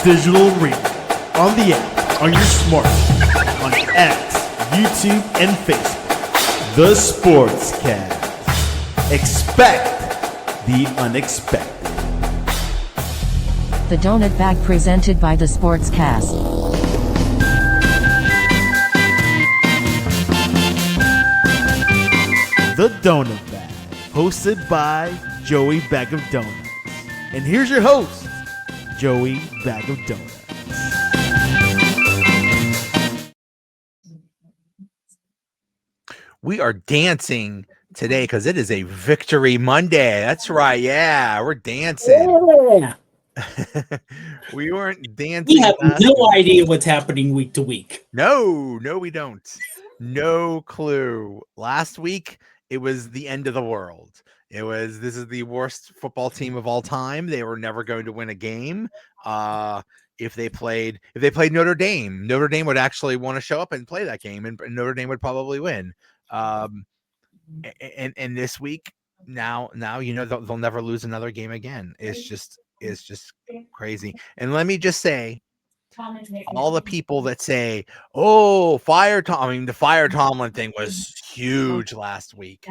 digital arena, on the app, on your smartphone, on X, YouTube, and Facebook. The Sportscast. Expect the unexpected. The Donut Bag presented by The Sportscast. The Donut Bag, hosted by Joey Bag of Donuts. And here's your host, Joey Bag of Donuts. We are dancing today because it is a Victory Monday. That's right. Yeah, we're dancing. Yeah. We weren't dancing. We have no idea what's happening week to week. No, we don't. No clue. Last week, it was the end of the world. This is the worst football team of all time. They were never going to win a game. If they played Notre Dame would actually want to show up and play that game, and Notre Dame would probably win. And this week, now they'll never lose another game again. It's just crazy. And let me just say, all the people that say, "Oh, the fire Tomlin thing was huge last week."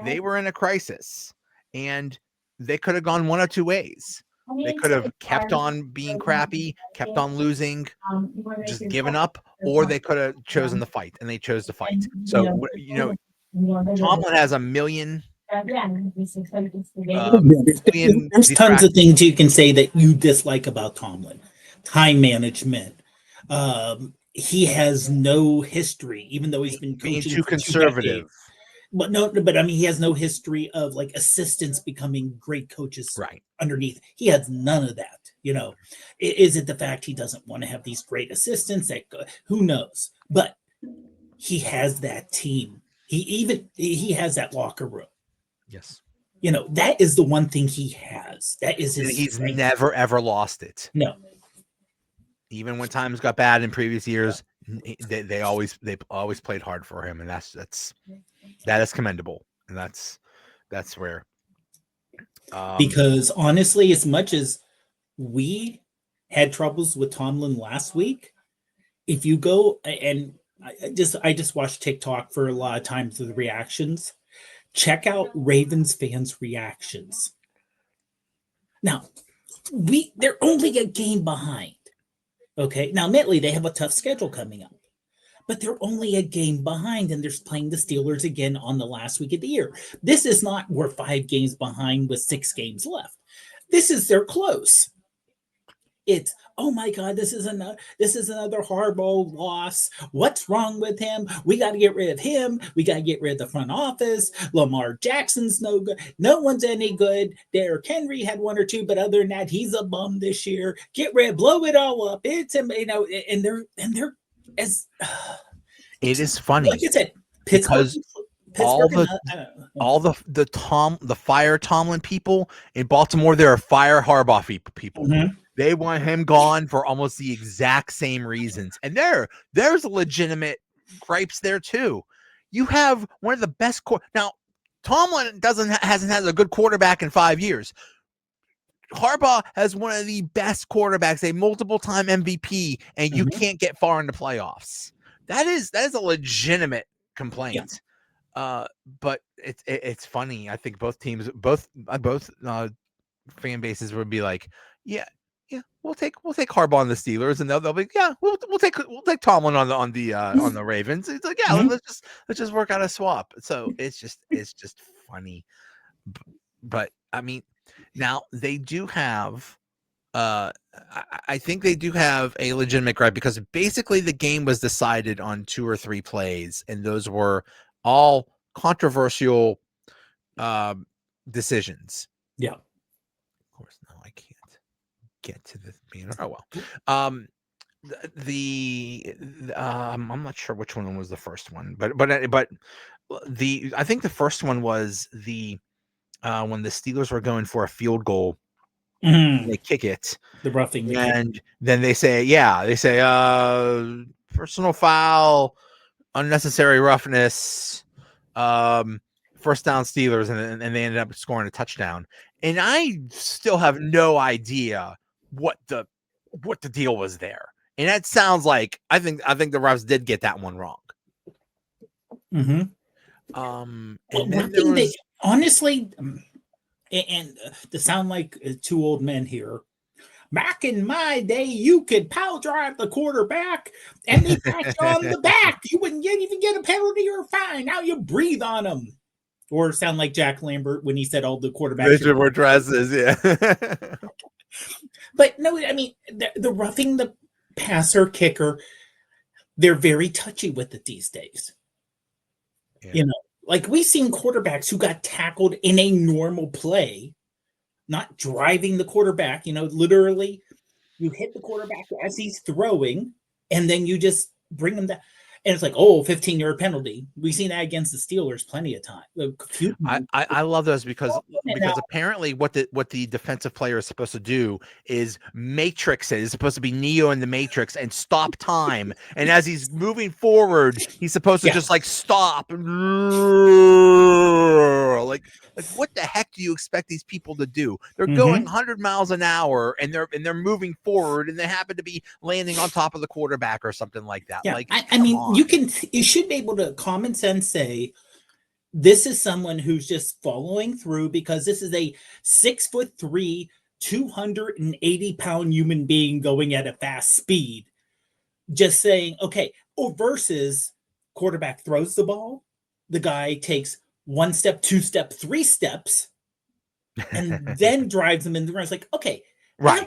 They were in a crisis, and they could have gone one of two ways. They could have kept on being crappy, kept on losing, just given up, or they could have chosen the fight, and they chose to fight. So, Tomlin has a million. There's tons of things you can say that you dislike about Tomlin. Time management. He has no history, even though he's been being coaching too conservative. But I mean, he has no history of like assistants becoming great coaches Right underneath. He has none of that. Is it the fact he doesn't want to have these great assistants? That who knows? But he has that team. He has that locker room. Yes. That is the one thing he has. That is his. He's strength. never ever lost it. No. Even when times got bad in previous years, they always played hard for him, and that is commendable, and that's where. Because honestly, as much as we had troubles with Tomlin last week, if you go and I just watched TikTok for a lot of times with the reactions, check out Ravens fans' reactions. Now, they're only a game behind. Okay. Now, admittedly, they have a tough schedule coming up, but they're only a game behind, and they're playing the Steelers again on the last week of the year. This is not we're 5 games behind with 6 games left. They're close. It's, oh my God, this is another Harbaugh loss. What's wrong with him? We got to get rid of him. We got to get rid of the front office. Lamar Jackson's no good. No one's any good. Derrick Henry had 1 or 2, but other than that, he's a bum this year. Get rid, blow it all up. It's and they're as it is funny. Like I said, because all the fire Tomlin people in Baltimore, there are fire Harbaugh people. Mm-hmm. They want him gone for almost the exact same reasons. And there's legitimate gripes there too. You have one of the best now. Tomlin hasn't had a good quarterback in 5 years. Harbaugh has one of the best quarterbacks, a multiple-time MVP, and you can't get far in the playoffs. That is a legitimate complaint. Yeah. But it's funny. I think both teams, both fan bases would be like, yeah, we'll take Harbaugh on the Steelers, and they'll be, yeah, we'll take Tomlin on the Ravens. It's like, yeah, let's just work out a swap. So it's just funny. But I mean, now they do have, I think they do have a legitimate gripe, because basically the game was decided on 2 or 3 plays, and those were all controversial decisions. Yeah. Of course, no, I can't get to the banner. Oh well. I'm not sure which one was the first one, but I think the first one was when the Steelers were going for a field goal. They kick it, the roughing, and then they say personal foul, unnecessary roughness, first down Steelers, and they ended up scoring a touchdown. And I still have no idea what the what the deal was there. And that sounds like I think the refs did get that one wrong. Mm-hmm. And One then there thing was that honestly, and to sound like two old men here, back in my day, you could power drive the quarterback and they pat you on the back. You wouldn't even get a penalty or a fine. Now you breathe on them. Or sound like Jack Lambert when he said all the quarterbacks should wear dresses, yeah. But no, I mean, the roughing the passer kicker, they're very touchy with it these days. Yeah. You know, like we've seen quarterbacks who got tackled in a normal play, not driving the quarterback, literally you hit the quarterback as he's throwing, and then you just bring him down. And it's like, 15-yard penalty. We've seen that against the Steelers plenty of time. I love those because Now, apparently what the defensive player is supposed to do is matrix it. It's supposed to be Neo in the Matrix and stop time. And as he's moving forward, he's supposed to just like stop and like what the heck do you expect these people to do? They're going 100 miles an hour and they're moving forward and they happen to be landing on top of the quarterback or something like that. yeah, Like I mean, you should be able to common sense say this is someone who's just following through because this is a 6'3", 280-pound human being going at a fast speed. Just saying, okay, versus quarterback throws the ball, the guy takes 1 step, 2 step, 3 steps, and then drives them in the ground. It's like, okay, right.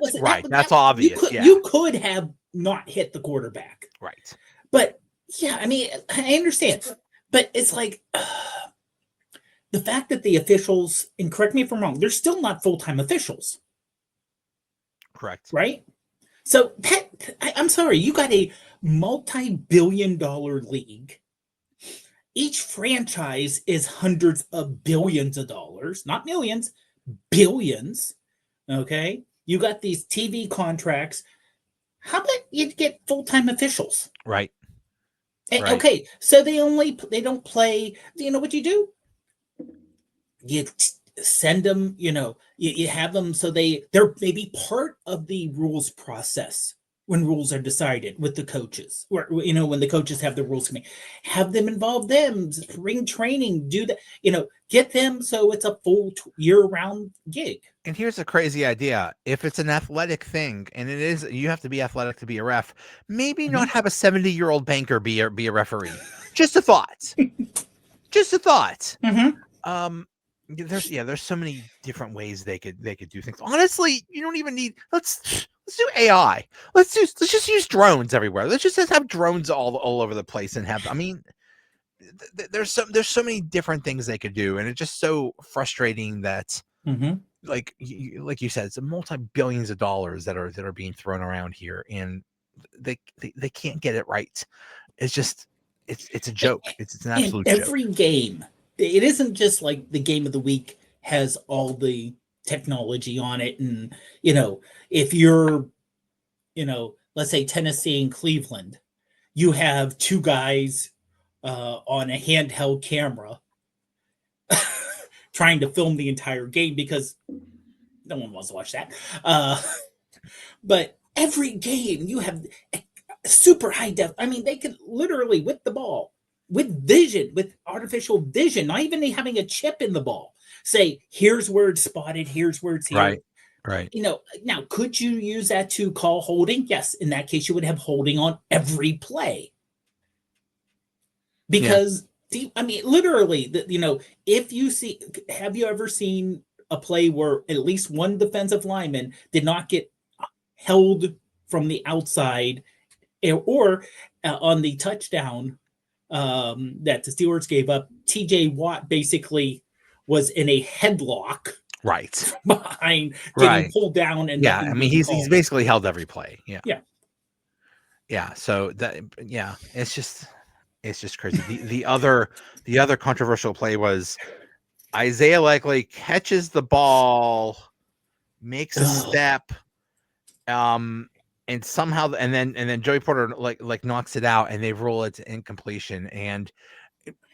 That's obvious. You could have not hit the quarterback. Right. But yeah, I mean, I understand. But it's like the fact that the officials, and correct me if I'm wrong, they're still not full-time officials. Correct. Right? So I'm sorry, you got a multi-billion-dollar league. Each franchise is hundreds of billions of dollars, not millions, billions. Okay? You got these TV contracts. How about you get full-time officials? Right. And, okay, so they don't play. You know what you do? You send them, you have them so they're maybe part of the rules process when rules are decided with the coaches, or when the coaches have the rules committee, have them involve them, bring training, do that, get them so it's a full year-round gig. And here's a crazy idea: if it's an athletic thing, and it is, you have to be athletic to be a ref. Maybe not have a 70-year-old banker be a referee. Just a thought. Just a thought. There's so many different ways they could do things. Honestly, you don't even need. Let's do AI. Let's just use drones everywhere. Let's just have drones all over the place and have. I mean, there's so many different things they could do, and it's just so frustrating that like you said, it's multi-billions of dollars that are being thrown around here, and they can't get it right. It's just it's a joke. It's an absolute joke. Every game. It isn't just like the game of the week has all the technology on it. And, if you're, let's say Tennessee and Cleveland, you have two guys on a handheld camera trying to film the entire game because no one wants to watch that. But every game you have super high def. I mean, they can literally with the ball, with vision, with artificial vision, not even having a chip in the ball, say, here's where it's spotted, here's where it's here. Right. Now, could you use that to call holding? Yes. In that case, you would have holding on every play. Because, literally, if you see, have you ever seen a play where at least one defensive lineman did not get held from the outside or on the touchdown that the Steelers gave up, TJ Watt basically was in a headlock behind getting pulled down. And he's basically held every play. So it's just crazy. The other controversial play was Isaiah Likely catches the ball, makes a step, and somehow, and then Joey Porter like knocks it out, and they rule it to incompletion. And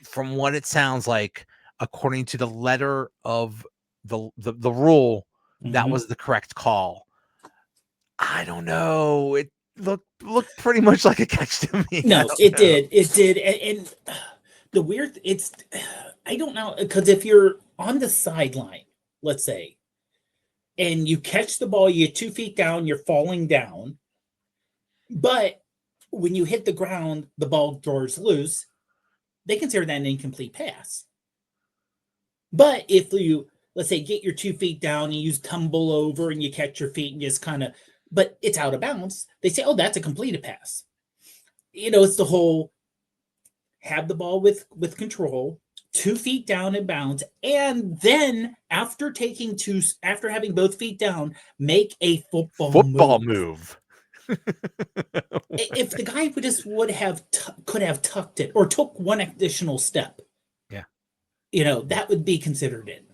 from what it sounds like, according to the letter of the rule, that was the correct call. I don't know. It looked pretty much like a catch to me. No, it did. It did. And the weird, I don't know, because if you're on the sideline, let's say, and you catch the ball, you're 2 feet down, you're falling down, but when you hit the ground, the ball draws loose, they consider that an incomplete pass. But if you, let's say, get your 2 feet down and you tumble over and you catch your feet and just kind of, but it's out of bounds, they say, oh, that's a completed pass. It's the whole have the ball with control, 2 feet down in bounds, and then after having both feet down, make a football move. If the guy could have tucked it or took one additional step, that would be considered it.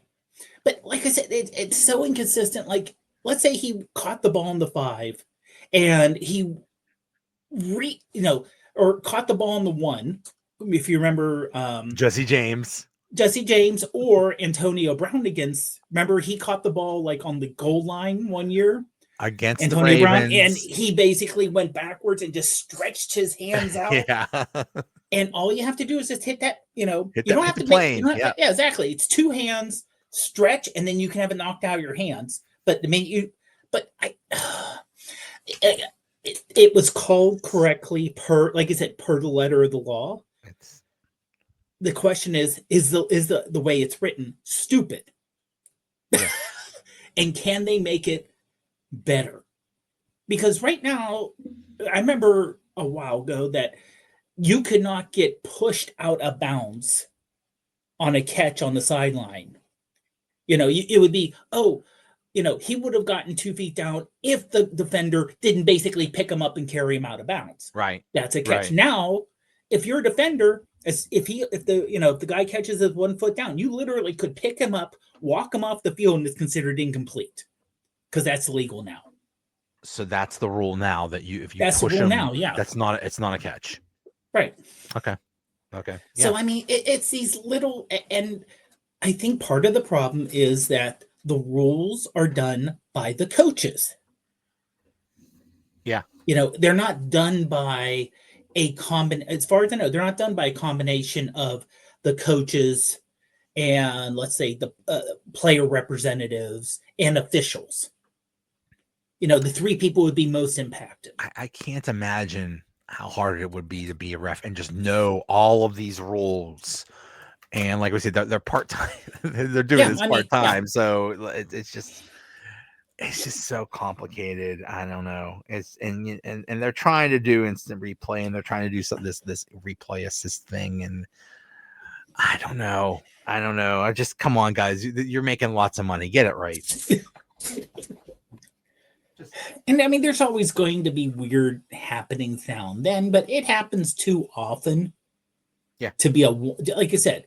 But like I said, it's so inconsistent. Like, let's say he caught the ball in the 5 and he or caught the ball in the 1. If you remember, Jesse James or Antonio Brown remember he caught the ball like on the goal line one year against Antonio the Ravens. Brown, and he basically went backwards and just stretched his hands out. Yeah. And all you have to do is just hit that, you don't have to plane. Yeah, exactly. It's 2 hands, stretch, and then you can have it knocked out of your hands. But it was called correctly per the letter of the law. The question is the way it's written stupid? Yeah. And can they make it better? Because right now, I remember a while ago that you could not get pushed out of bounds on a catch on the sideline. It would be, he would have gotten 2 feet down if the defender didn't basically pick him up and carry him out of bounds. Right. That's a catch. Right. Now, if you're a defender, if the guy catches with 1 foot down, you literally could pick him up, walk him off the field, and it's considered incomplete because that's illegal now. So that's the rule now that if you that's push the rule him, now. Yeah, it's not a catch. Right. Okay. Yeah. So I mean, it's these little, and I think part of the problem is that the rules are done by the coaches. Yeah. They're not done by as far as I know, they're not done by a combination of the coaches and, let's say, the player representatives and officials. The 3 people would be most impacted. I can't imagine how hard it would be to be a ref and just know all of these rules. And like we said, they're part-time. They're doing this part-time. Yeah. So it's just so complicated. I don't know. And they're trying to do instant replay, and they're trying to do this replay assist thing. And I don't know. I just, come on, guys. You're making lots of money. Get it right. And I mean, there's always going to be weird happenings now and then, but it happens too often. Yeah. To be like I said,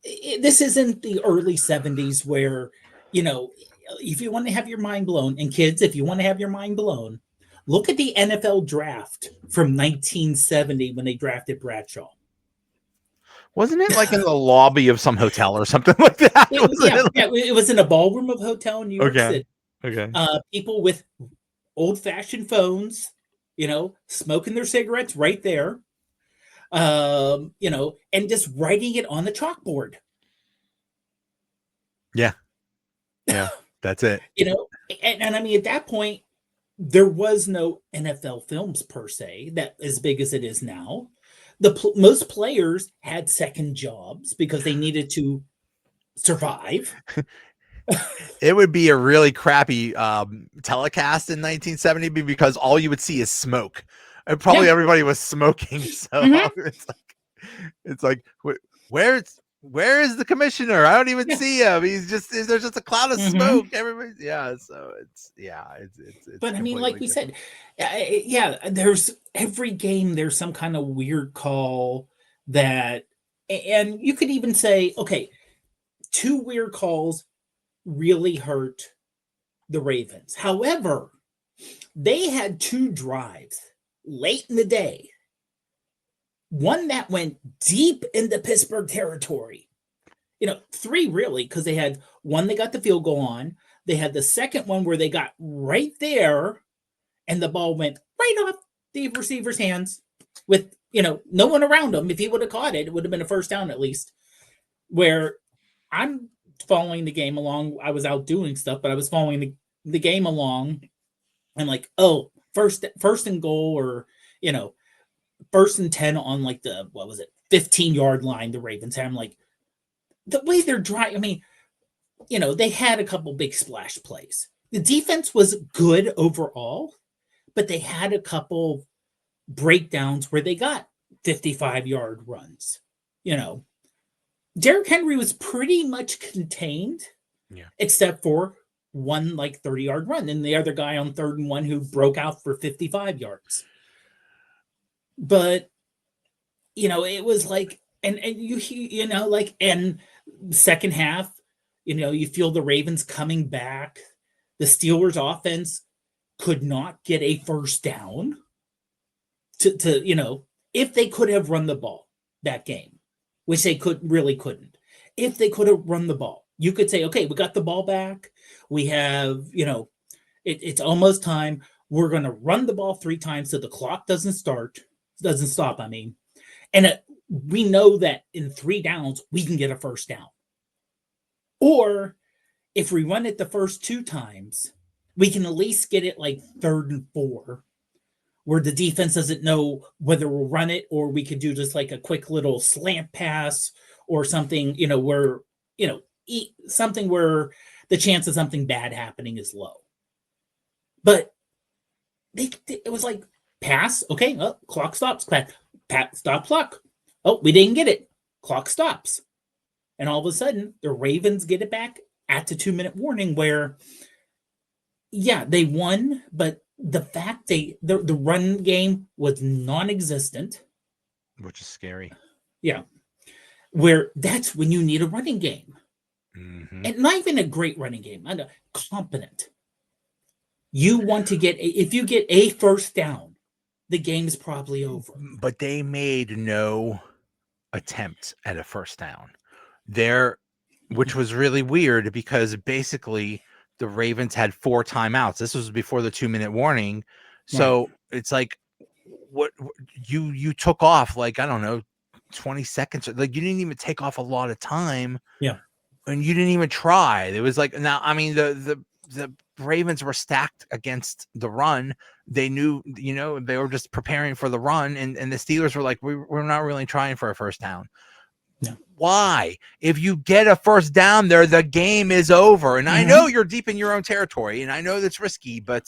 this isn't the early 70s where, if you want to have your mind blown, and kids, if you want to have your mind blown, look at the NFL draft from 1970 when they drafted Bradshaw. Wasn't it like in the lobby of some hotel or something like that? It was in a ballroom of a hotel in New York City. Okay. People with old-fashioned phones, smoking their cigarettes right there, and just writing it on the chalkboard. Yeah, that's it. And I mean, at that point, there was no NFL films per se that as big as it is now. Most players had second jobs because they needed to survive. It would be a really crappy telecast in 1970 because all you would see is smoke, and probably everybody was smoking. So it's like where is the commissioner? I don't even see him. There's just a cloud of smoke. Everybody, so it's. But I mean, like we said, there's every game. There's some kind of weird call that, and you could even say, okay, 2 weird calls really hurt the Ravens. However, they had 2 drives late in the day. One that went deep into Pittsburgh territory. 3 really, because they had one they got the field goal on. They had the second one where they got right there, and the ball went right off the receiver's hands with, no one around him. If he would have caught it, it would have been a first down at least. Where I'm following the game along. I was out doing stuff, but I was following the game along. I'm like, oh, first and goal, or, first and 10 on like the, 15-yard line, the Ravens had. I'm like, the way they're driving, I mean, they had a couple big splash plays. The defense was good overall, but they had a couple breakdowns where they got 55-yard runs. Derrick Henry was pretty much contained, except for one 30-yard run, and the other guy on 3rd and 1 who broke out for 55 yards. But it was like, and and second half, you feel the Ravens coming back. The Steelers offense could not get a first down to if they could have run the ball that game, which they couldn't. If they could have run the ball, you could say, okay, we got the ball back. We have, it's almost time. We're going to run the ball 3 times so the clock doesn't stop. I mean, and we know that in 3 downs, we can get a first down. Or if we run it the first 2 times, we can at least get it 3rd and 4, where the defense doesn't know whether we'll run it or we could do just a quick little slant pass or something, where, something where the chance of something bad happening is low. But it was pass, okay, clock stops, stop clock. Oh, we didn't get it. Clock stops. And all of a sudden, the Ravens get it back at the 2-minute warning where, they won, but the fact the run game was non-existent. Which is scary. Yeah. Where that's when you need a running game. Mm-hmm. And not even a great running game, competent. You want to if you get a first down, the game is probably over. But they made no attempt at a first down which was really weird because basically the Ravens had 4 timeouts. This was before the 2-minute warning. So It's what you took off, I don't know, 20 seconds. You didn't even take off a lot of time. Yeah. And you didn't even try. It was now, I mean, the Ravens were stacked against the run. They knew, they were just preparing for the run. And the Steelers were like, we're not really trying for a first down. No. Why? If you get a first down there, the game is over. And I know you're deep in your own territory, and I know that's risky, but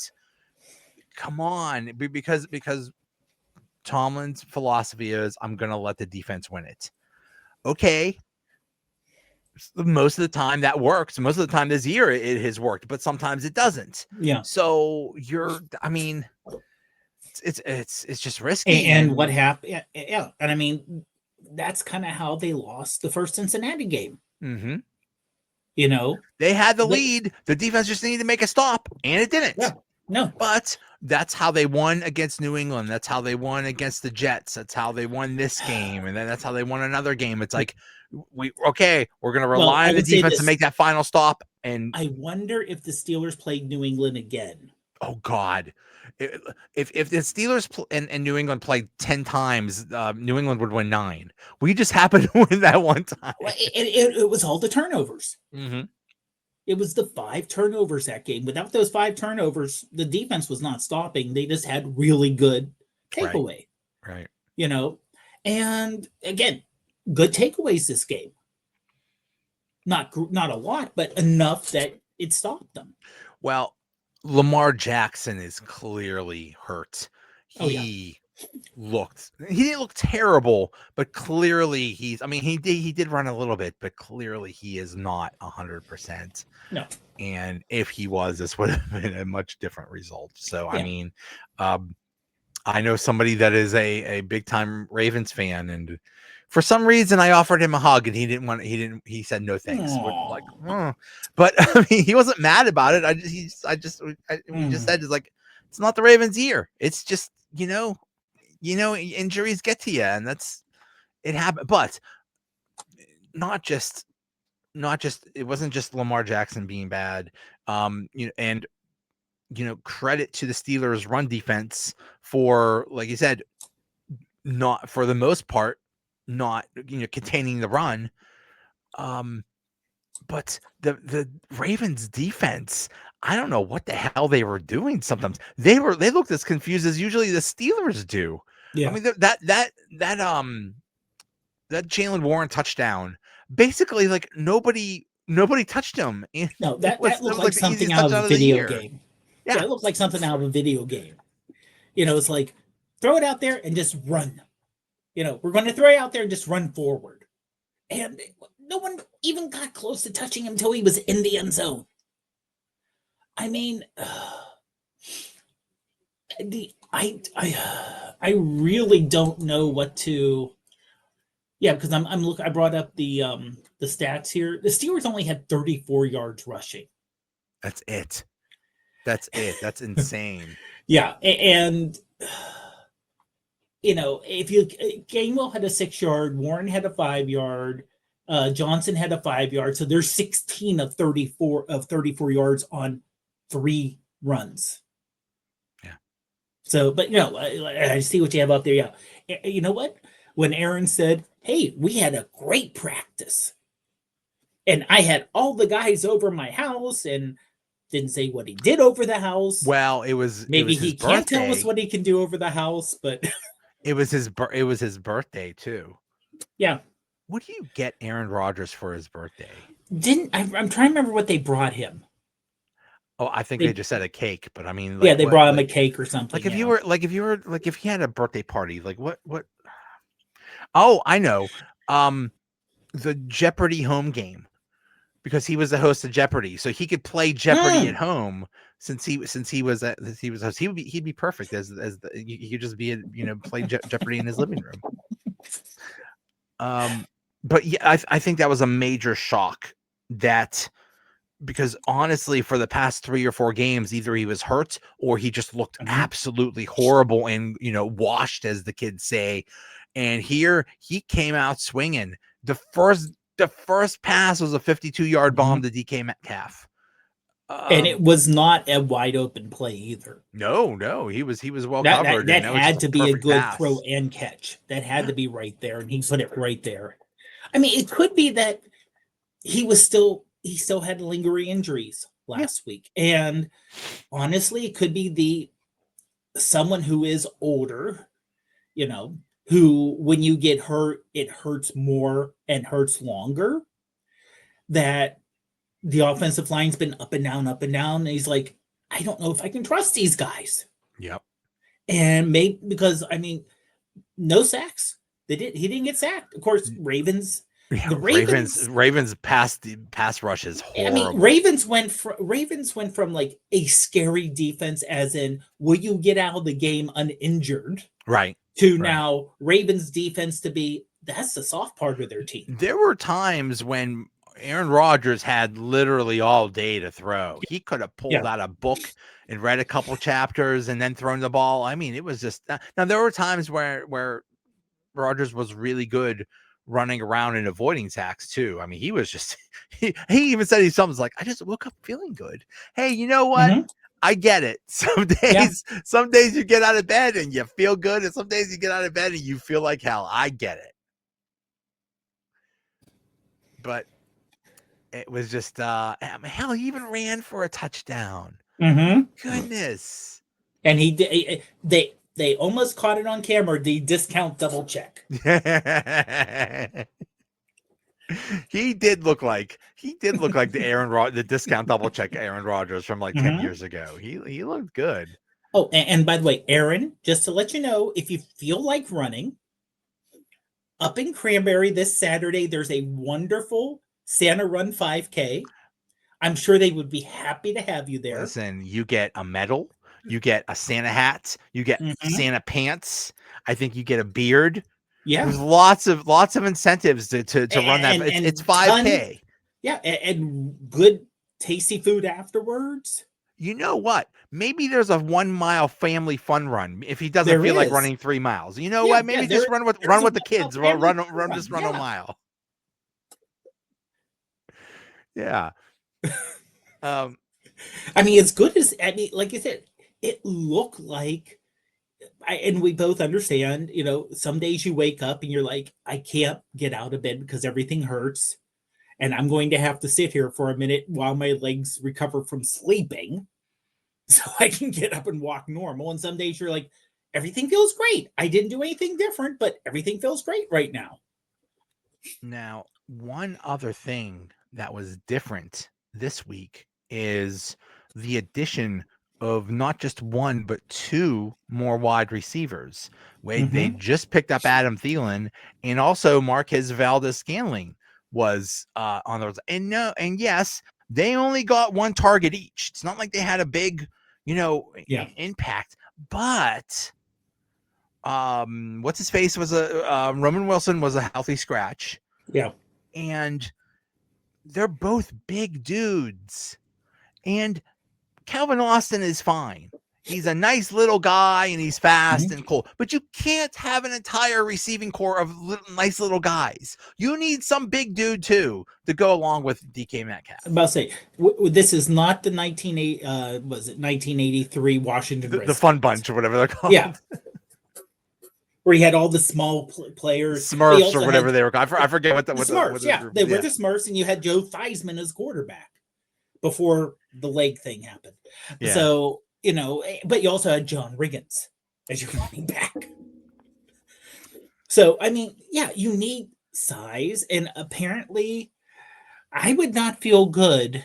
come on, because Tomlin's philosophy is, I'm going to let the defense win it. Okay. Most of the time that works. Most of the time this year it has worked, but sometimes it doesn't. Yeah. So it's just risky. And what happened? Yeah. And I mean, that's kind of how they lost the first Cincinnati game. Mm-hmm. They had the lead. The defense just needed to make a stop, and it didn't. Yeah. No. But that's how they won against New England. That's how they won against the Jets. That's how they won this game, and then that's how they won another game. It's we're going to rely on the defense to make that final stop. And I wonder if the Steelers played New England again. Oh God. If the Steelers and New England played 10 times, New England would win 9. We just happened to win that one time. It was all the turnovers. Mm-hmm. It was the 5 turnovers that game. Without those 5 turnovers, the defense was not stopping. They just had really good takeaway. Right. And again, good takeaways this game. Not a lot, but enough that it stopped them. Well, Lamar Jackson is clearly hurt. He didn't look terrible, but clearly he did run a little bit, but clearly he is not 100%. No. And if he was, this would have been a much different result. So, I mean, I know somebody that is a big time Ravens fan, and for some reason I offered him a hug and he said no thanks. But I mean, he wasn't mad about it. We just said it's not the Ravens' year. It's just, injuries get to you, and it happened. But not just it wasn't just Lamar Jackson being bad. And credit to the Steelers' run defense for, like you said, not for the most part, not containing the run. But the Ravens defense, I don't know what the hell they were doing. Sometimes they looked as confused as usually the Steelers do. Yeah. I mean that Jalen Warren touchdown, basically like nobody touched him. And No, that that looked was like the something easiest out of touchdown a of the video year. game. Yeah. It looked like something out of a video game. It's like throw it out there and just run. We're going to throw it out there and just run forward. And no one even got close to touching him until he was in the end zone. I mean, I really don't know what to. Yeah, because I'm looking. I brought up the stats here. The Steelers only had 34 yards rushing. That's it. That's insane. Yeah, and if you Gainwell had a 6-yard, Warren had a 5-yard, Johnson had a 5-yard, so there's 16 of 34 yards on 3 runs. Yeah. So, but I see what you have up there. Yeah, you know what? When Aaron said, "Hey, we had a great practice," and I had all the guys over my house, and didn't say what he did over the house. Well, maybe he can't tell us what he can do over the house, but it was his birthday too. Yeah. What do you get Aaron Rodgers for his birthday? I'm trying to remember what they brought him. Oh, I think they just said a cake, but I mean, they brought him a cake or something. Like if he had a birthday party, like what? Oh, I know. The Jeopardy home game, because he was the host of Jeopardy, so he could play Jeopardy at home. Since he was host, he'd be perfect he could just be play Jeopardy in his living room. But yeah, I think that was a major shock, because honestly, for the past 3 or 4 games, either he was hurt or he just looked absolutely horrible and washed, as the kids say. And here he came out swinging. The first pass was a 52-yard bomb to DK Metcalf. And it was not a wide open play either. No, he was well covered. That had to be a good throw and catch. That had to be right there, and he put it right there. I mean, it could be that he still had lingering injuries last week, and honestly, it could be someone who is older, who when you get hurt, it hurts more and hurts longer. That the offensive line's been up and down, and he's like, I don't know if I can trust these guys. Yep. And maybe because no sacks. He didn't get sacked. Of course, Ravens. Yeah, the Ravens pass rush is horrible. I mean, Ravens went from like a scary defense, as in, will you get out of the game uninjured? Right. To now Ravens defense to be, that's the soft part of their team. There were times when Aaron Rodgers had literally all day to throw. He could have pulled out a book and read a couple chapters and then thrown the ball. I mean, it was just now there were times where Rodgers was really good running around and avoiding sacks too. I mean, he was just he even said something's like, I just woke up feeling good. Hey, you know what? I get it. Some days you get out of bed and you feel good, and some days you get out of bed and you feel like hell. I get it. But it was just hell, he even ran for a touchdown. Goodness. And he did. They almost caught it on camera. The discount double check. He did look like the discount double check Aaron Rodgers from like 10 years ago. He looked good. Oh, and by the way, Aaron, just to let you know, if you feel like running, up in Cranberry this Saturday, there's a wonderful Santa Run 5K. I'm sure they would be happy to have you there. Listen, you get a medal, you get a Santa hat, you get Santa pants. I think you get a beard. Yeah, there's lots of incentives to run that. It's 5K. And good tasty food afterwards. You know what? Maybe there's a 1 mile family fun run if he doesn't feel like running 3 miles. You know what? Maybe just run with the kids. Run a mile. Yeah. I mean, as good as like you said, it looked like. And we both understand, some days you wake up and you're like, I can't get out of bed because everything hurts. And I'm going to have to sit here for a minute while my legs recover from sleeping so I can get up and walk normal. And some days you're like, everything feels great. I didn't do anything different, but everything feels great right now. Now, one other thing that was different this week is the addition of not just one but two more wide receivers. Where they just picked up Adam Thielen, and also Marquez Valdez-Scantling was on those. And yes, they only got one target each. It's not like they had a big, impact. But what's his face was Roman Wilson was a healthy scratch. Yeah. And they're both big dudes. And Calvin Austin is fine. He's a nice little guy and he's fast and cool. But you can't have an entire receiving core of nice little guys. You need some big dude too to go along with DK Metcalf. I'm about to say, this is not the 1983 Washington the Fun Bunch or whatever they're called. Yeah. Where he had all the small players, Smurfs or whatever they were called. I forget what the Smurfs. They were the Smurfs, and you had Joe Theismann as quarterback before the leg thing happened. Yeah. So but you also had John Riggins as your running back. So I mean, yeah, you need size, and apparently, I would not feel good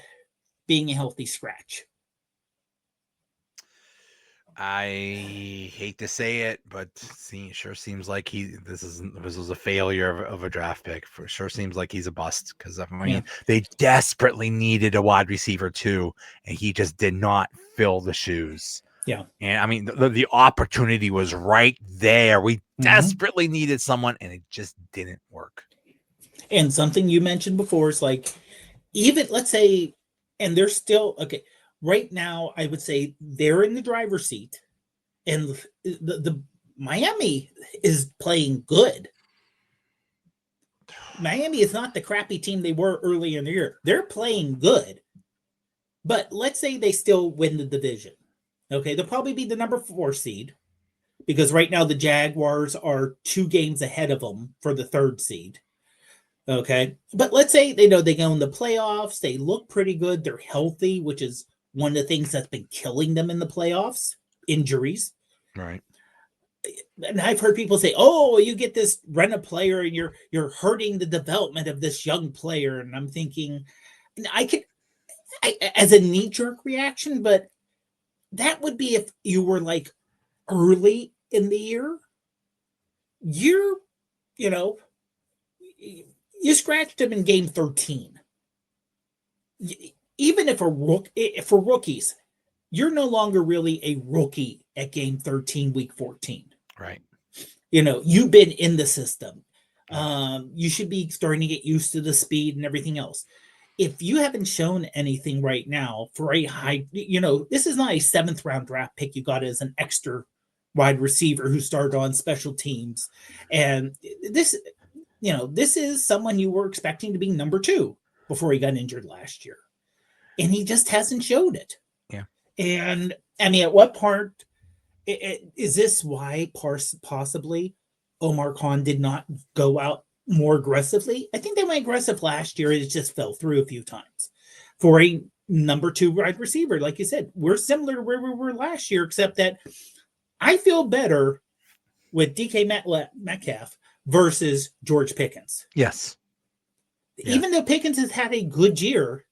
being a healthy scratch. I hate to say it, but it sure seems like this was a failure of a draft pick. For sure seems like he's a bust because they desperately needed a wide receiver too, and he just did not fill the shoes. Yeah, and I mean the opportunity was right there. We desperately needed someone, and it just didn't work. And something you mentioned before is like, even let's say, and they're still okay. Right now, I would say they're in the driver's seat, and the Miami is playing good. Miami is not the crappy team they were early in the year. They're playing good. But let's say they still win the division. Okay, they'll probably be the number 4 seed because right now the Jaguars are 2 games ahead of them for the 3rd seed. Okay, but let's say they go in the playoffs. They look pretty good. They're healthy, which is one of the things that's been killing them in the playoffs, injuries. Right. And I've heard people say, "Oh, you get this rent a player and you're hurting the development of this young player." And I'm thinking, as a knee-jerk reaction, but that would be if you were like early in the year. You scratched him in game 13. Even if for rookies, you're no longer really a rookie at game 13, week 14. Right. You've been in the system. You should be starting to get used to the speed and everything else. If you haven't shown anything right now for a high, this is not a 7th round draft pick you got as an extra wide receiver who started on special teams. And this is someone you were expecting to be number 2 before he got injured last year. And he just hasn't showed it. Yeah. And I mean, at what part is this why possibly Omar Khan did not go out more aggressively? I think they went aggressive last year. It just fell through a few times for a number 2 wide receiver. Like you said, we're similar to where we were last year, except that I feel better with DK Metcalf versus George Pickens. Yes. Even though Pickens has had a good year,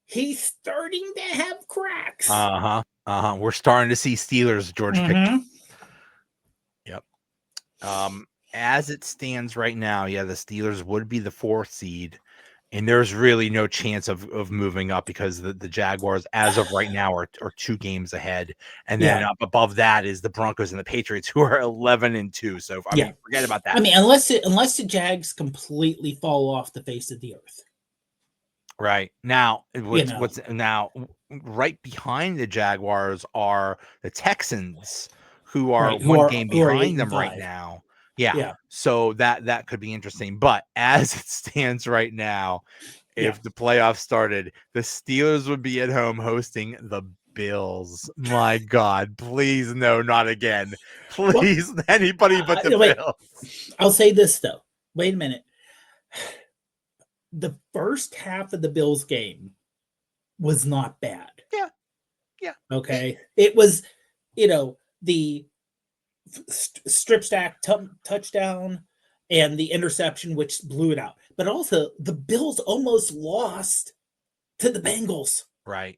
he's starting to have cracks. We're starting to see Steelers George Pickens. Yep. As it stands right now, the Steelers would be the 4th seed, and there's really no chance of moving up because the Jaguars, as of right now, are 2 games ahead, and then up above that is the Broncos and the Patriots, who are 11-2. So forget about that. I mean, unless the Jags completely fall off the face of the earth. Right. Now, what's now right behind the Jaguars are the Texans, who are one game behind them right now. Yeah. So that could be interesting. But as it stands right now, if the playoffs started, the Steelers would be at home hosting the Bills. My God, please no, not again. Please, anybody but the wait, Bills. I'll say this though. Wait a minute. The first half of the Bills game was not bad. Yeah. Okay. It was, the strip stack touchdown and the interception, which blew it out. But also, the Bills almost lost to the Bengals. Right.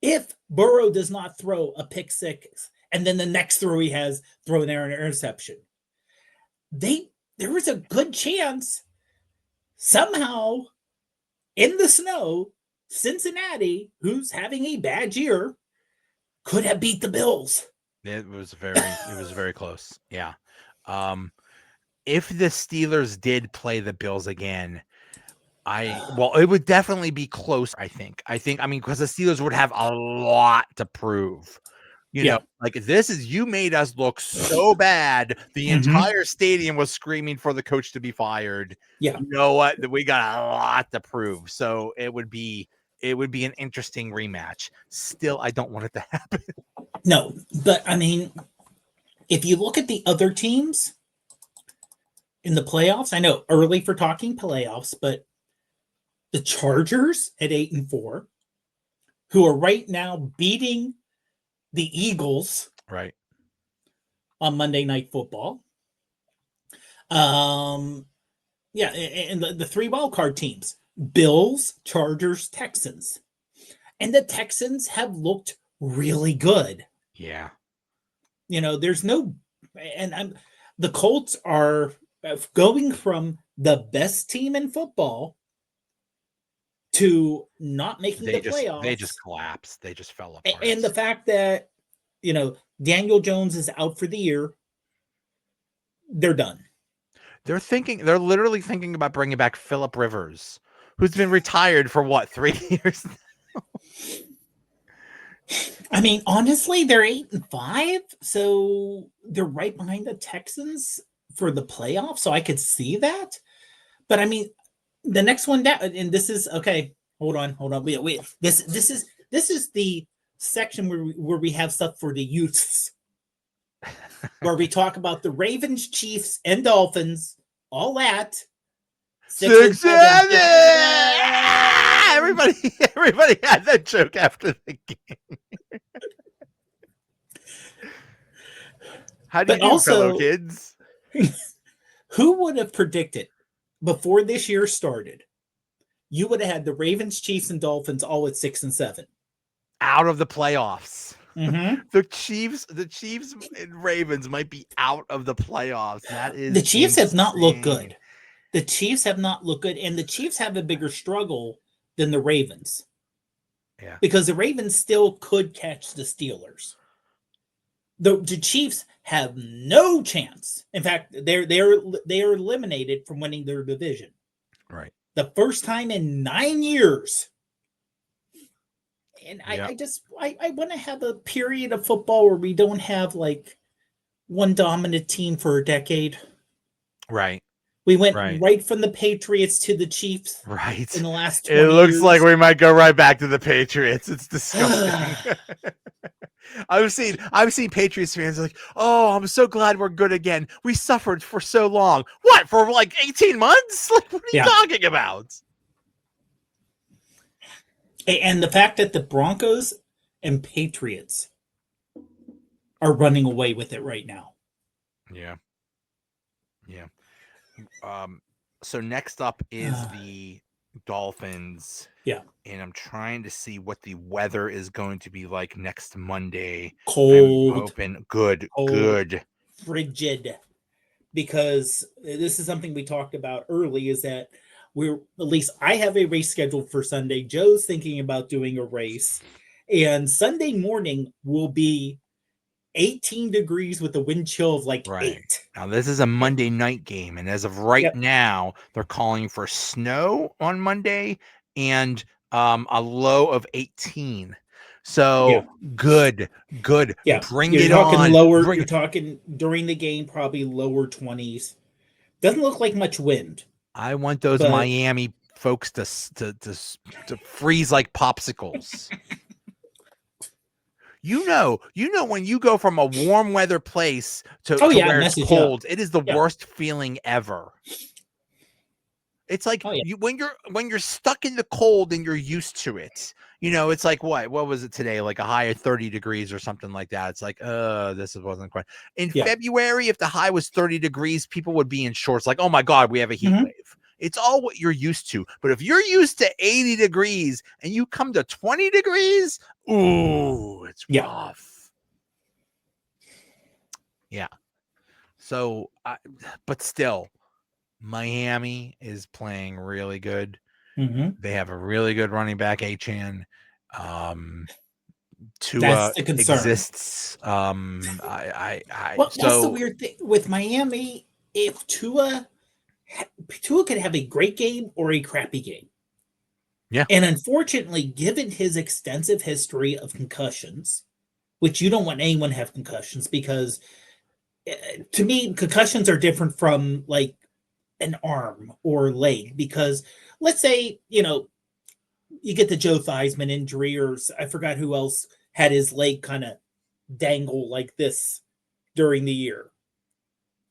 If Burrow does not throw a pick six, and then the next throw he has thrown there an interception, there was a good chance somehow in the snow, Cincinnati, who's having a bad year, could have beat the Bills. It was very close. Yeah. If the Steelers did play the Bills again, it would definitely be close. I mean, because the Steelers would have a lot to prove. You know, like you made us look so bad. The entire stadium was screaming for the coach to be fired. Yeah. You know what? We got a lot to prove. So it would be an interesting rematch. Still, I don't want it to happen. No, but I mean, if you look at the other teams in the playoffs, I know early for talking playoffs, but the Chargers at 8-4, who are right now beating the Eagles Right. on Monday Night Football. And the three wild card teams, Bills, Chargers, Texans. And the Texans have looked really good. Yeah. There's no, the Colts are going from the best team in football to not making the playoffs. They just collapsed. They just fell apart. And the fact that, Daniel Jones is out for the year, they're done. They're literally thinking about bringing back Phillip Rivers, who's been retired for 3 years now? I mean, honestly, they're 8-5, so they're right behind the Texans for the playoffs. So I could see that, but I mean, the next one down, and this is okay. Hold on. Wait. This is the section where we have stuff for the youths, where we talk about the Ravens, Chiefs, and Dolphins. All that. 6 Everybody had that joke after the game. How do you do, fellow kids? Who would have predicted before this year started? You would have had the Ravens, Chiefs, and Dolphins all at 6-7, out of the playoffs. Mm-hmm. The Chiefs and Ravens might be out of the playoffs. That is the Chiefs insane. have not looked good. The Chiefs have not looked good, and the Chiefs have a bigger struggle than the Ravens. Yeah, because the Ravens still could catch the Steelers. The Chiefs have no chance. In fact, they are eliminated from winning their division. Right. The first time in 9 years. And I want to have a period of football where we don't have like one dominant team for a decade. Right. We went right from the Patriots to the Chiefs. Right. In the last 20 It looks years. like we might go right back to the Patriots. It's disgusting. I've seen Patriots fans like, oh, I'm so glad we're good again. We suffered for so long. What, for like 18 months? Like, what are you talking about? And the fact that the Broncos and Patriots are running away with it right now. Yeah. So next up is the Dolphins. Yeah. And I'm trying to see what the weather is going to be like next Monday. Cold. I'm hoping good. Frigid. Because this is something we talked about early, is that at least I have a race scheduled for Sunday. Joe's thinking about doing a race. And Sunday morning will be 18 degrees with a wind chill of 8. Now, this is a Monday night game. And as of right now, they're calling for snow on Monday and a low of 18. So good. Yeah. Bring You're it talking on. Lower. You're talking during the game, probably lower 20s. Doesn't look like much wind. I want those Miami folks to freeze like popsicles. You know when you go from a warm weather place to where it's cold, it is the worst feeling ever. It's like when you're stuck in the cold and you're used to it. It's like what was it today? Like a high of 30 degrees or something like that. It's like, this wasn't quite. In February, if the high was 30 degrees, people would be in shorts. Like, oh my God, we have a heat wave. It's all what you're used to. But if you're used to 80 degrees and you come to 20 degrees, ooh, it's rough. Yeah. So, but still, Miami is playing really good. They have a really good running back, Achane. Tua exists. That's the weird thing with Miami. If Tua could have a great game or a crappy game. Yeah. And unfortunately, given his extensive history of concussions, which you don't want anyone to have concussions, because to me, concussions are different from like an arm or leg, because let's say, you get the Joe Theismann injury, or I forgot who else had his leg kind of dangle like this during the year.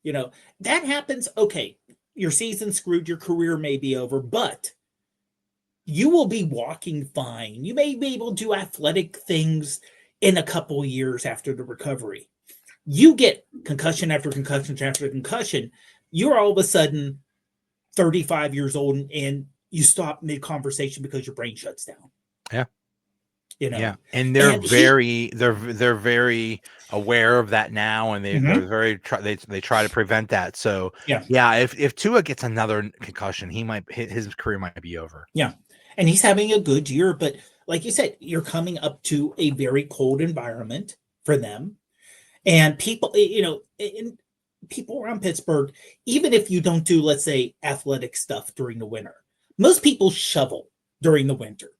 That happens. Okay. Your season's screwed, your career may be over, but you will be walking fine. You may be able to do athletic things in a couple of years after the recovery. You get concussion after concussion after concussion, you're all of a sudden 35 years old and you stop mid-conversation because your brain shuts down. Yeah. Yeah, and they're very aware of that now, and they're very they try to prevent that. So if Tua gets another concussion, his career might be over. Yeah, and he's having a good year, but like you said, you're coming up to a very cold environment for them, and people, people around Pittsburgh, even if you don't do, let's say, athletic stuff during the winter, most people shovel during the winter.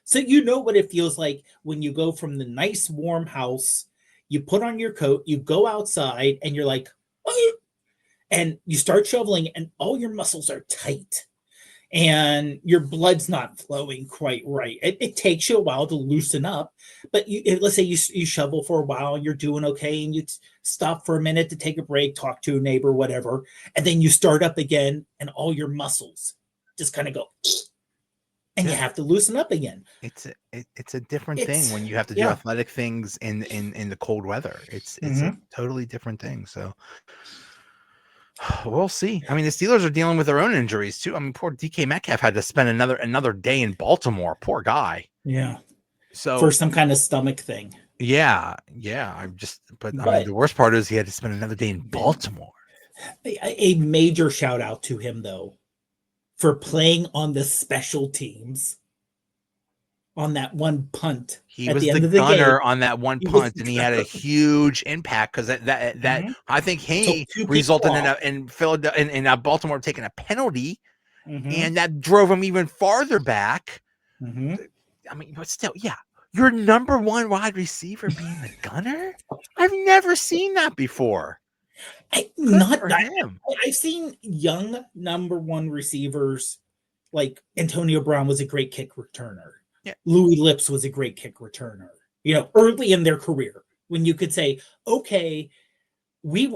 So you know what it feels like when you go from the nice warm house, you put on your coat, you go outside, and you're like, oh, and you start shoveling, and all your muscles are tight, and your blood's not flowing quite right. It takes you a while to loosen up, but let's say you shovel for a while, and you're doing okay, and you stop for a minute to take a break, talk to a neighbor, whatever, and then you start up again, and all your muscles just kind of go. And you have to loosen up again. It's a different thing when you have to do athletic things in the cold weather. It's a totally different thing. So we'll see. I mean, the Steelers are dealing with their own injuries too. I mean, poor DK Metcalf had to spend another day in Baltimore. Poor guy. Yeah. So for some kind of stomach thing. Yeah. I mean, the worst part is he had to spend another day in Baltimore. A major shout out to him though, for playing on the special teams on that one punt. He was the gunner on that one punt, and he had a huge impact because that I think he resulted in Philadelphia in Baltimore taking a penalty, and that drove him even farther back. I mean, but still, your number one wide receiver being the gunner. I've never seen that before. I've seen young number one receivers like Antonio Brown was a great kick returner. Yeah. Louis Lips was a great kick returner. Early in their career, when you could say, okay,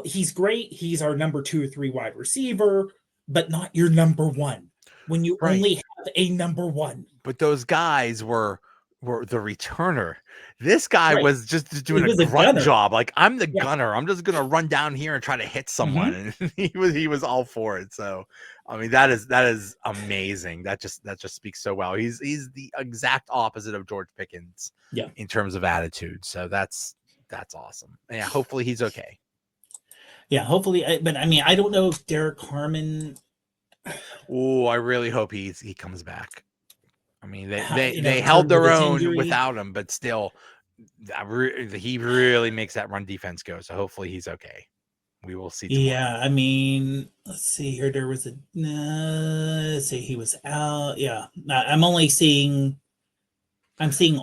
he's great. He's our number 2 or 3 wide receiver, but not your number one. When you only have a number one. But those guys were the returner. This guy was just doing a grunt job. Like, I'm the gunner. I'm just gonna run down here and try to hit someone. And he was all for it. So I mean, that is amazing. That just speaks so well. He's the exact opposite of George Pickens in terms of attitude. So that's awesome. Yeah, hopefully he's okay. Yeah, hopefully. But I mean, I don't know if Derek Harmon. Oh, I really hope he comes back. I mean, they held their own without him, but still, he really makes that run defense go. So hopefully he's okay. We will see tomorrow. Yeah, I mean, let's see here. There was let's see, he was out. Yeah, I'm seeing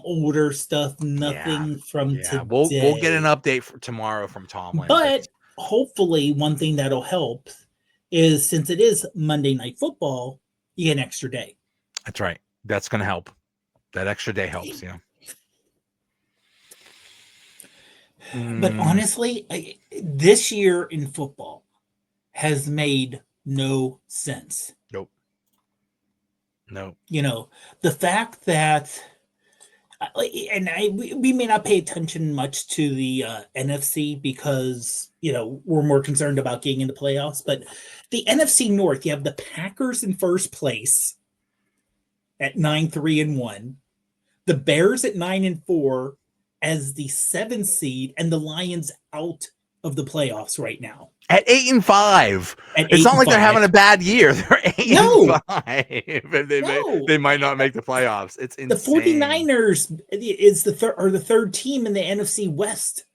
older stuff. Nothing from today. We'll get an update for tomorrow from Tomlin. But hopefully, one thing that'll help is, since it is Monday Night Football, you get an extra day. That's right. That's going to help. That extra day helps. But Mm, honestly, this year in football has made no sense. nope. No. The fact that, and we may not pay attention much to the NFC because we're more concerned about getting into playoffs. But the NFC North, you have the Packers in first place at 9-3-1, the Bears at 9-4 as the 7th seed, and the Lions out of the playoffs right now At 8-5. at It's eight not and like they're five. having a bad year. They're 8 No, and 5. And no. they might not make the playoffs. It's The insane. 49ers is the third team in the NFC West,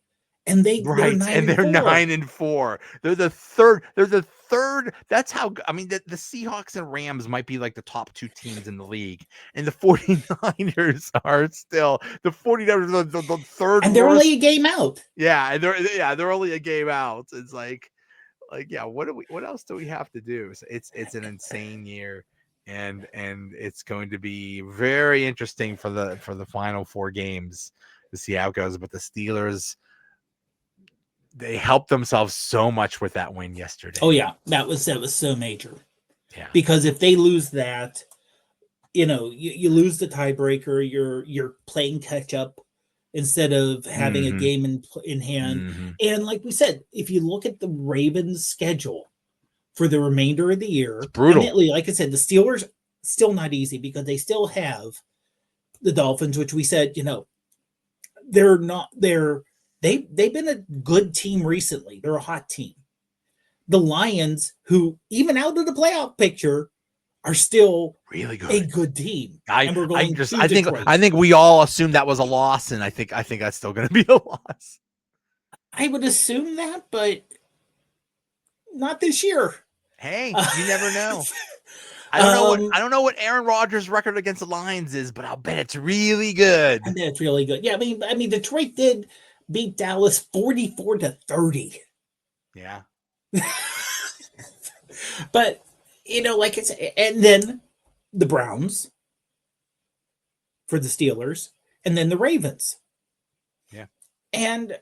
and they're Right. 9 And they're 4. 9-4. They're the third. That's how, I mean, the Seahawks and Rams might be like the top 2 teams in the league. And the 49ers are still the 49ers are the third And they're worst. only a game out. Yeah, and they're only a game out. It's like yeah, what else do we have to do? So it's an insane year, and it's going to be very interesting for the final 4 games to see how it goes. But the Steelers, they helped themselves so much with that win yesterday. Oh yeah, that was so major. Yeah. Because if they lose that, you lose the tiebreaker. You're playing catch up instead of having a game in hand. Mm-hmm. And like we said, if you look at the Ravens' schedule for the remainder of the year, It's brutal. and like I said, the Steelers still not easy because they still have the Dolphins, which we said, they're not they've been a good team recently. They're a hot team. The Lions, who even out of the playoff picture, are still really good. A good team. I Detroit. think we all assumed that was a loss, and I think that's still going to be a loss. I would assume that, but not this year. Hey, you never know. I don't know what Aaron Rodgers' record against the Lions is, but I'll bet it's really good. I bet it's really good. Yeah, I mean, Detroit did beat Dallas 44-30. Yeah. But like it's, and then the Browns for the Steelers, and then the Ravens. Yeah. And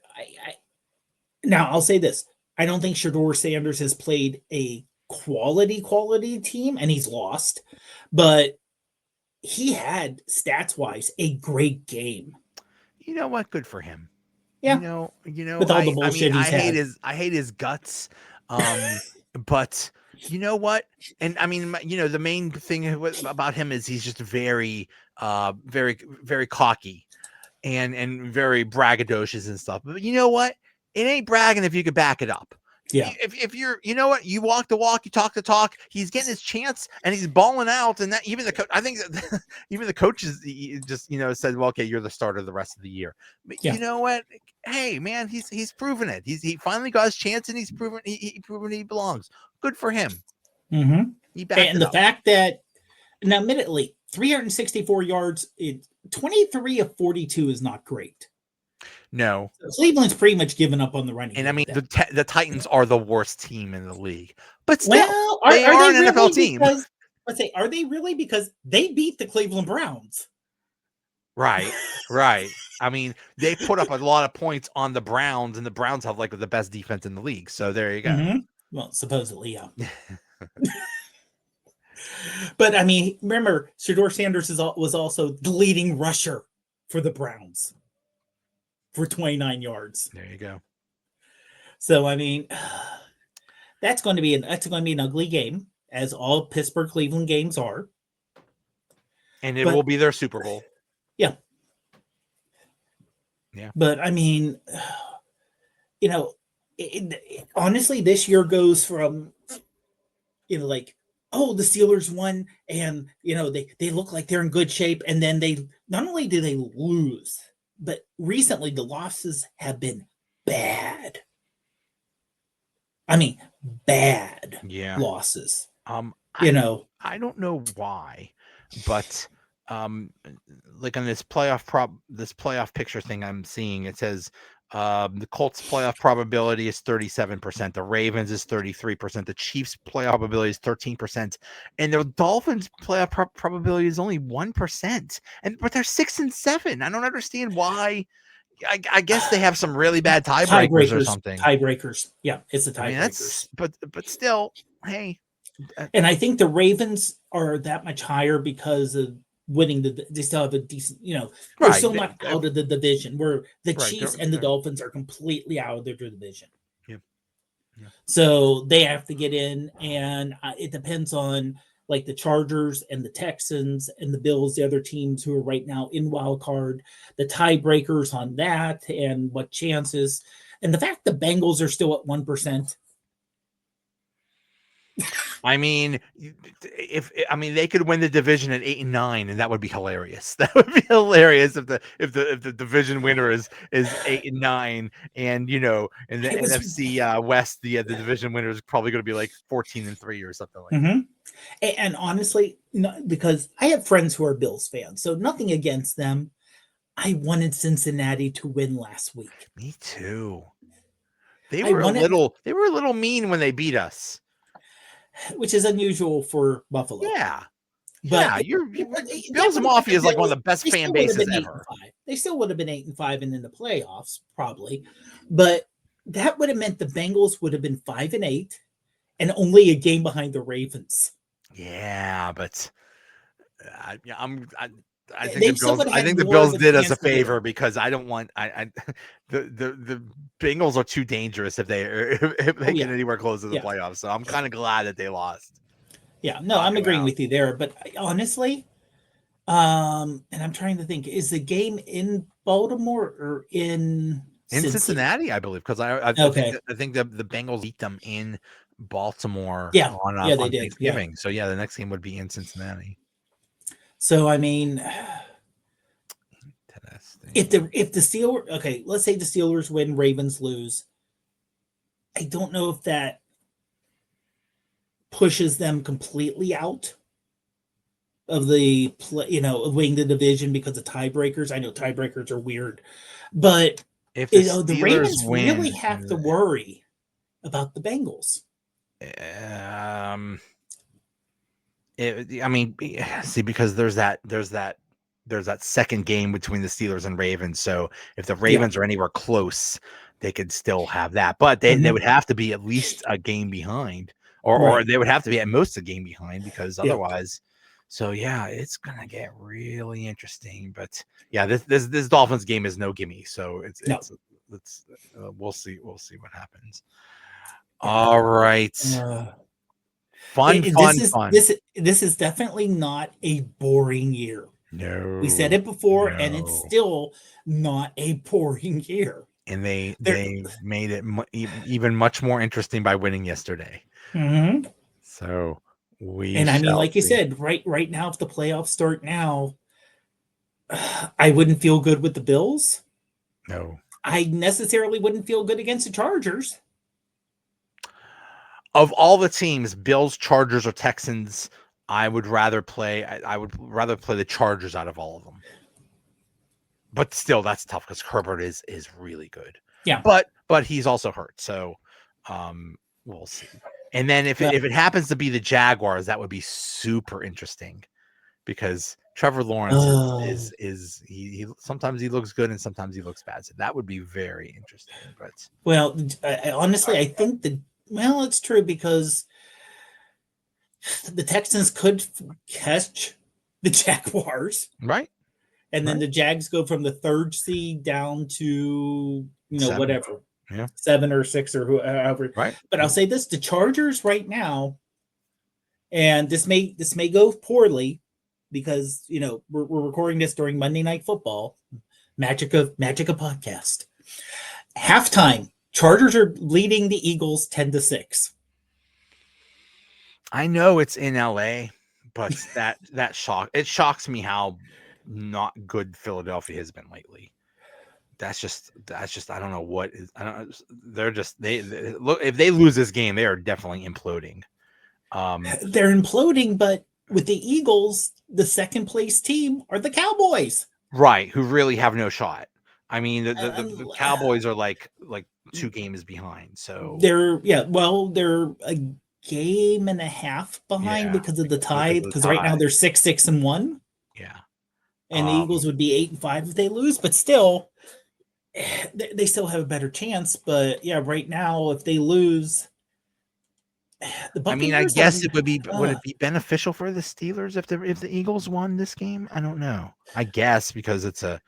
now I'll say this: I don't think Shedeur Sanders has played a quality team, and he's lost, but he had stats-wise a great game. You know what? Good for him. Yeah. With all the bullshit I hate his guts. But you know what? And I mean, the main thing about him is he's just very, very, very cocky and very braggadocious and stuff. But you know what? It ain't bragging if you could back it up. Yeah. If you're, you walk the walk, you talk the talk. He's getting his chance and he's balling out. And that even the coach, I think that even the coaches just said, well, okay, you're the starter the rest of the year. But you know what? Hey, man, he's proven it. He finally got his chance and he's proven he belongs. Good for him. Mm-hmm. He backed and the fact that now, admittedly, 364 yards, 23 of 42 is not great. No, Cleveland's pretty much given up on the running. And I mean, the Titans are the worst team in the league, but still, well, they are an really NFL team. Are they really? Because they beat the Cleveland Browns. Right. I mean, they put up a lot of points on the Browns, and the Browns have like the best defense in the league. So there you go. Mm-hmm. Well, supposedly, yeah. But I mean, remember, Shedeur Sanders was also the leading rusher for the Browns for 29 yards. There you go. So I mean, that's going to be an ugly game, as all Pittsburgh Cleveland games are. And it will be their Super Bowl. Yeah. Yeah. But I mean, honestly, this year goes from, like, oh, the Steelers won, and they look like they're in good shape, and then they not only do they lose, but recently the losses have been bad. I mean, bad losses. I don't know why, but like on this playoff picture thing I'm seeing, it says The Colts playoff probability is 37%. The Ravens is 33%. The Chiefs playoff probability is 13%, and the Dolphins playoff probability is only 1%. But they're 6-7. I don't understand why. I guess they have some really bad tiebreakers or something. Tiebreakers. Yeah, it's the tiebreakers. I mean, that's but still, hey. And I think the Ravens are that much higher because of winning they still have a decent, they're still not out of the division, where the Chiefs and the Dolphins are completely out of their division. Yeah. So they have to get in, and it depends on like the Chargers and the Texans and the Bills, the other teams who are right now in wild card, the tiebreakers on that and what chances. And the fact the Bengals are still at 1%. I mean, they could win the division at 8-9, and that would be hilarious. That would be hilarious if the division winner is 8-9, and in the NFC West, the division winner is probably going to be like 14-3 or something like that. And honestly, because I have friends who are Bills fans, so nothing against them. I wanted Cincinnati to win last week. Me too. They were a little mean when they beat us, which is unusual for Buffalo. Yeah. But Bills Mafia is like one of the best fan bases ever. They still would have been 8-5 and in the playoffs, probably. But that would have meant the Bengals would have been 5-8 and only a game behind the Ravens. Yeah, but I think the Bills did us a favor because I don't want the Bengals are too dangerous if they get anywhere close to the playoffs. So I'm kind of glad that they lost. Yeah, no, I'm agreeing with you there. But honestly, and I'm trying to think, is the game in Baltimore or in Cincinnati? I believe, because I think the Bengals beat them in Baltimore. On Thanksgiving. So the next game would be in Cincinnati. So I mean, if the Steelers, let's say the Steelers win, Ravens lose. I don't know if that pushes them completely out of the winning the division because of tiebreakers. I know tiebreakers are weird, but if the Ravens really have to worry about the Bengals. Because there's that second game between the Steelers and Ravens. So if the Ravens are anywhere close, they could still have that. But they would have to be at least a game behind, or they would have to be at most a game behind, because otherwise. So it's gonna get really interesting. But this Dolphins game is no gimme. So we'll see what happens. All right. Fun. This is definitely not a boring year. No, we said it before, and it's still not a boring year. And they made it even much more interesting by winning yesterday. Mm-hmm. So like you said, right now, if the playoffs start now, I wouldn't feel good with the Bills. No, I necessarily wouldn't feel good against the Chargers. Of all the teams, Bills, Chargers, or Texans, I would rather play the Chargers out of all of them. But still, that's tough because Herbert is really good. Yeah. But he's also hurt. So we'll see. And then if it happens to be the Jaguars, that would be super interesting, because Trevor Lawrence is he sometimes he looks good and sometimes he looks bad. So that would be very interesting. But honestly, I think it's true, because the Texans could catch the Jaguars, right? And then the Jags go from the 3rd seed down to 7. Whatever, 7 or 6 or whoever. Right. But I'll say this: the Chargers right now, and this may go poorly, because we're recording this during Monday Night Football, magic of podcast. Halftime. Chargers are leading the Eagles 10-6. I know it's in LA, but that shocks me how not good Philadelphia has been lately. That's just I don't know what is. I don't. They're just they look, if they lose this game, they are definitely imploding. They're imploding, but with the Eagles, the second place team are the Cowboys, right? Who really have no shot. I mean, the Cowboys are like 2 games behind. So they're a game and a half behind because of the tie. Because right now they're 6-6-1. Yeah. And the Eagles would be 8-5 if they lose, but still, they still have a better chance. But yeah, right now, if they lose, the Buccaneers. I mean, I guess it would it be beneficial for the Steelers if the Eagles won this game? I don't know. I guess because it's a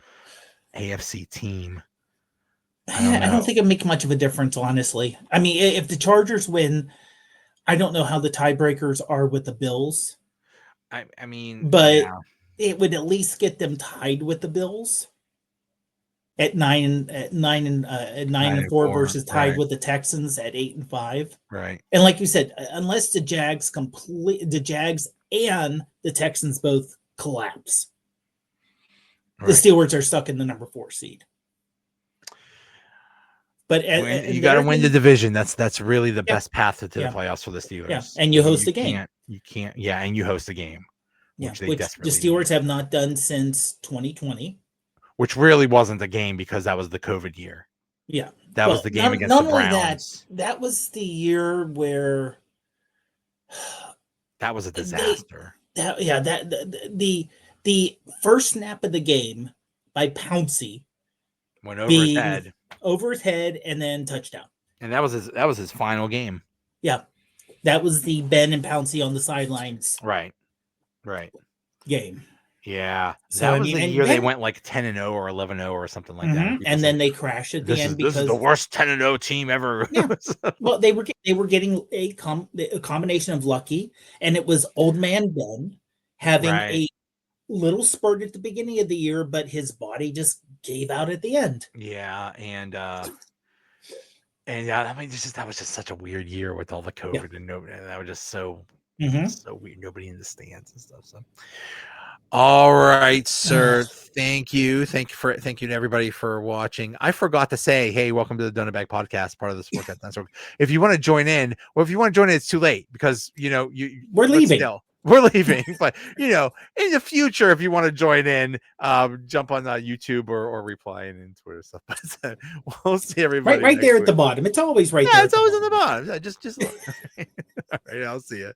AFC team. I don't think it'd make much of a difference, honestly. I mean, if the Chargers win, I don't know how the tiebreakers are with the Bills. I mean, but it would at least get them tied with the Bills at 9-4 versus tied with the Texans at 8-5. Right. And like you said, unless the Jags and the Texans both collapse, the Steelers are stuck in the number 4 seed. But you got to win the division. That's really the best path to the playoffs for the Steelers. Yeah, and you host a game. You can't. Yeah, and you host a game. Which the Steelers have not done since 2020. Which really wasn't a game because that was the COVID year. Yeah. That was the game against the Browns. That was the year where that was a disaster. The first snap of the game by Pouncey went over his head, and then touchdown. And that was his final game. Yeah. That was the Ben and Pouncey on the sidelines. Right. Game. Yeah. So that was the year they went like 10-0 or 11-0 or something like that. And then they crashed at the end because this is the worst 10-0 team ever. Yeah. Well, they were getting a combination of lucky, and it was old man Ben having a little spurt at the beginning of the year, but his body just gave out at the end. Yeah, and I mean, that was just such a weird year with all the COVID and nobody. And that was just so weird. Nobody in the stands and stuff. So, all right, sir. Thank you to everybody for watching. I forgot to say, hey, welcome to the Donut Bag Podcast, part of the Sports Network. If you want to join in, it's too late because we're leaving. We're leaving, but in the future, if you want to join in, jump on YouTube or reply and Twitter stuff. But we'll see everybody right there at the bottom. It's always right there. Yeah, it's always on the bottom. Just look. All right, I'll see you.